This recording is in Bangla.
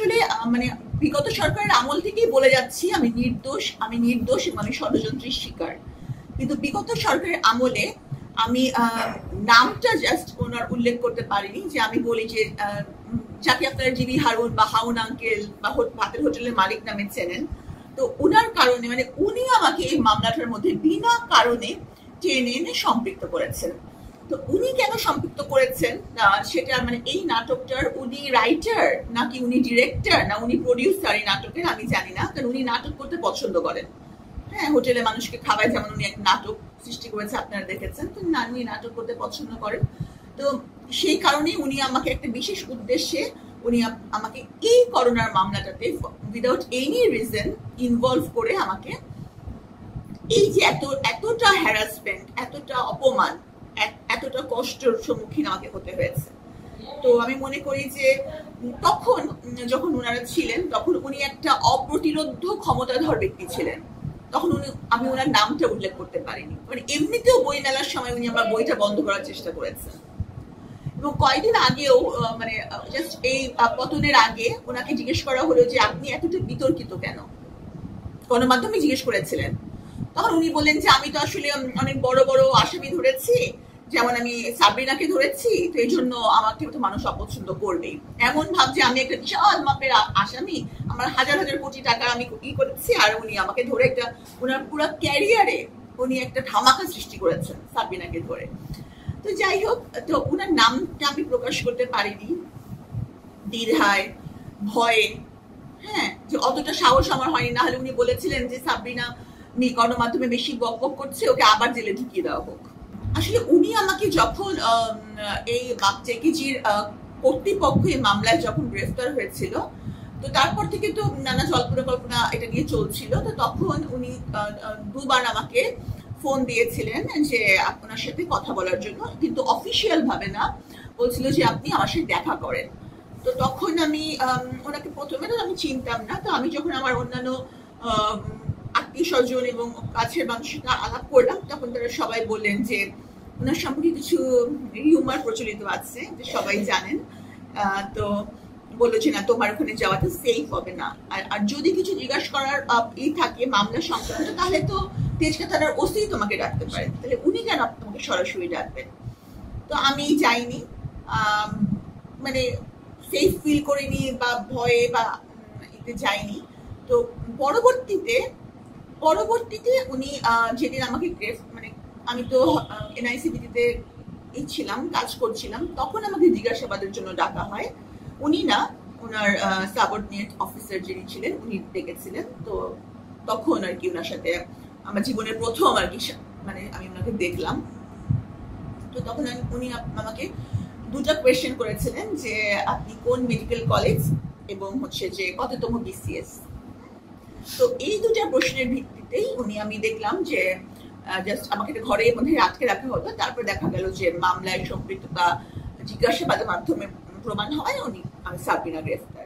আসলে মানে বিগত সরকারের আমল থেকেই বলে যাচ্ছি আমি নির্দোষ এবং আমি ষড়যন্ত্রের শিকার। কিন্তু বিগত সরকারের আমলে আমি নামটা জাস্ট ওনার উল্লেখ করতে পারিনি, যে আমি বলি যে যাকে আপনারা জিবি হারুন বা হাউন আঙ্কেল বা ভাতের হোটেলের মালিক নামে চেনেন, তো ওনার কারণে মানে উনি আমাকে এই মামলাটার মধ্যে বিনা কারণে টেনে এনে সম্পৃক্ত করেছেন। তো উনি কেন সম্পৃক্ত করেছেন সেটা মানে এই নাটকটার উনি রাইটার নাকি উনি ডিরেক্টর না উনি প্রডিউসার এই নাটকের আমি জানি না, কারণ উনি নাটক করতে পছন্দ করেন। হ্যাঁ, হোটেলে মানুষকে খাওয়ায়, যেমন উনি একটা নাটক সৃষ্টি করেছে আপনারা দেখেছেন, তো উনি নাটক করতে পছন্দ করেন। তো সেই কারণেই উনি আমাকে একটা বিশেষ উদ্দেশ্যে উনি আমাকে এই করোনার মামলাটাতে উইদাউট এনি রিজন ইনভলভ করে আমাকে এই যে এতটা হ্যারাসমেন্ট, এতটা অপমান, এতটা কষ্টের সম্মুখীন আমাকে হতে হয়েছে। তো আমি মনে করি যে তখন যখন ওনারা ছিলেন তখন উনি একটা অপ্রতিরোধ্য ক্ষমতাধর ব্যক্তি ছিলেন। তখন আমি ওনার নামটা উল্লেখ করতে পারিনি, মানে এমনিতেও বই মেলার সময় উনি আমার বইটা বন্ধ করার চেষ্টা করেছেন। এবং কয়েকদিন আগেও মানে জাস্ট এই পতনের আগে ওনাকে জিজ্ঞেস করা হলো যে আপনি এতটা বিতর্কিত কেন, গণমাধ্যমে জিজ্ঞেস করেছিলেন। তখন উনি বললেন যে আমি তো আসলে অনেক বড় বড় আসামি ধরেছি, যেমন আমি সাবরিনাকে ধরেছি, তো এই জন্য আমাকে তো মানুষ অপছন্দ করবেই, এমন ভাবছে আমি একটা বিশাল মাপের আসামি, আমার হাজার হাজার কোটি টাকা আমি ই করেছি, আর উনি আমাকে ধরে একটা ওনার পুরো ক্যারিয়ারে উনি একটা ধামাকা সৃষ্টি করেছেন সাবরিনাকে ধরে। তো যাই হোক, তো ওনার নামটা আমি প্রকাশ করতে পারিনি দ্বিধায়, ভয়ে। হ্যাঁ, যে অতটা সাহস আমার হয়নি, না হলে উনি বলেছিলেন যে সাবরিনা গণমাধ্যমে বেশি বকবক করছে, ওকে আবার জেলে ঢুকিয়ে দেওয়া হোক। আসলে উনি আমাকে যখন এই জেকেজির কর্তৃপক্ষ এই মামলায় যখন গ্রেফতার হয়েছিল, তো তারপর থেকে তো নানা জল্পনা কল্পনা এটা নিয়ে চলছিল। তো তখন উনি দুবার আমাকে ফোন দিয়েছিলেন যে আপনার সাথে কথা বলার জন্য, কিন্তু অফিসিয়াল ভাবে না, বলছিল যে আপনি আমার সাথে দেখা করেন। তো তখন আমি ওনাকে প্রথমে তো আমি চিনতাম না। তো আমি যখন আমার অন্যান্য আত্মীয় স্বজন এবং কাছের মানুষের সাথে আলাপ করলাম, তখন তারা সবাই বললেন যে ওনার সম্পর্কে কিছু রিউমার প্রচলিত আছে, যে সবাই জানেন। তো বললো যে না, তোমার ওখানে যাওয়াটা সেফ হবে না, আর যদি কিছু জিজ্ঞাসা করার থাকে মামলা সংক্রান্ত, তাহলে তো তেজগাঁ থানার ওসি তোমাকে ডাকতে পারে, তাহলে উনি কেন তোমাকে সরাসরি ডাকবেন। তো আমি যাইনি, মানে সেফ ফিল করিনি বা ভয়ে বা এতে যাইনি। তো পরবর্তীতে উনি যেদিন আমাকে মানে আমি তো এনআইসিবিতে ছিলাম, কাজ করছিলাম, তখন আমাকে জিজ্ঞাসাবাদের জন্য ডাকা হয়। উনি না, ওনার সাবঅর্ডিনেট অফিসার যিনি ছিলেন উনি ডেকেছিলেন। তো তখন আর কি ওনার সাথে আমার জীবনের প্রথম আর কি মানে আমি ওনাকে দেখলাম। তো তখন উনি আমাকে দুটা কোয়েশ্চেন করেছিলেন, যে আপনি কোন মেডিকেল কলেজ এবং হচ্ছে যে কততম বিসিএস। তো এই দুটা প্রশ্নের ভিত্তিতেই আমি দেখলাম যে জাস্ট আমাকে ঘরের মধ্যে আটকে রাখা হতো। তারপর দেখা গেল যে মামলায় সম্পৃক্ততা জিজ্ঞাসাবাদের মাধ্যমে প্রমাণ হয় আমি সাবরিনা গ্রেফতার।